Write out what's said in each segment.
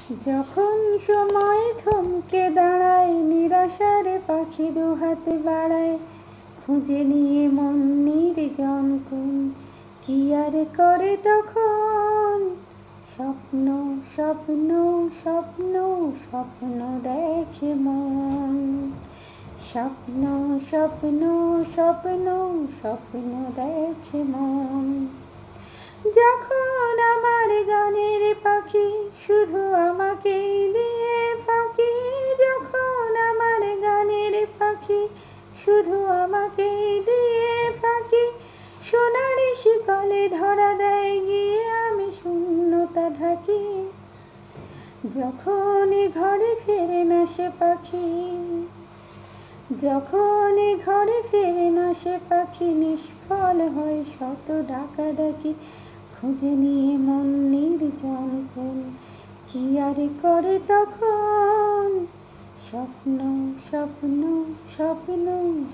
যখন সময় থমকে দাঁড়ায়, নিরাশার পাখি দুহাত বাড়ায়, খুঁজে নিয়ে মন নির্জন কোণ, কি আর করে তখন? স্বপ্ন স্বপ্ন স্বপ্ন স্বপ্ন দেখে মন। স্বপ্ন স্বপ্ন স্বপ্ন স্বপ্ন দেখে মন। যখন আমার গানের পাখি শুধু আমাকেই দিয়ে ফাঁকি, যখন আমার গানের পাখি শুধু আমাকেই দিয়ে ফাঁকি, সোনার শিকলে ধরা দেয় গিয়ে আমি শূন্যতা ঢাকি। যখন ঘরে ফেরে না সে পাখি, যখন ঘরে ফেরে না সে পাখি, নিষ্ফল হয় শত ডাকাডাকি, খুঁজে নিয়ে মন নির্জন কোণ, কি আর করে তখন? স্বপ্ন স্বপ্ন স্বপ্ন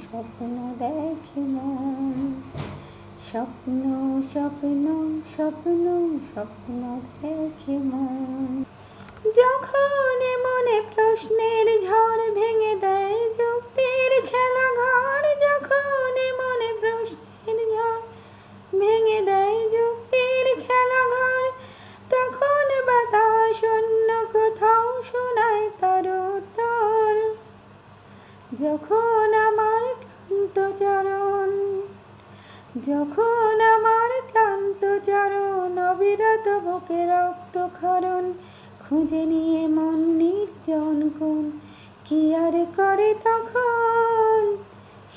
স্বপ্ন দেখে মন। স্বপ্ন স্বপ্ন স্বপ্ন স্বপ্ন দেখে মন। যখন মনে প্রশ্নের ঝড় ভেঙে দেয় যুক্তির খেলা ঘর, যখন মনে প্রশ্নের ঝড় ভেঙে দেয় যুক্তির খেলা ঘর, তখন বাতাস অন্য কোথাও শোনায় তার উত্তর। যখন আমার ক্লান্ত চরণ, যখন আমার ক্লান্ত চরণ, অবিরত বুকে রক্তক্ষরণ, খুঁজে নিয়ে মন নির্জন কোণ, কি আর করে তখন?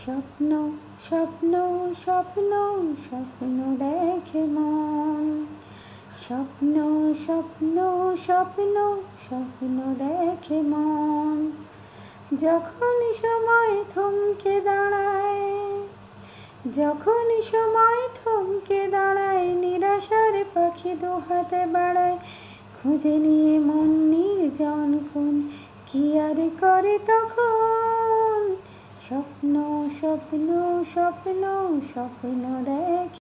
স্বপ্ন স্বপ্ন স্বপ্ন স্বপ্ন দেখে মন। স্বপ্ন স্বপ্ন স্বপ্ন স্বপ্ন দেখে মন। যখন সময় থমকে দাঁড়ায়, যখন সময় থমকে দাঁড়ায়, নিরাশার পাখি দুহাতে বাড়ায়, খুঁজে নিয়ে মন নির্জন কোণ, কি আর করে তখন? স্বপ্ন স্বপ্ন স্বপ্ন স্বপ্ন দেখে।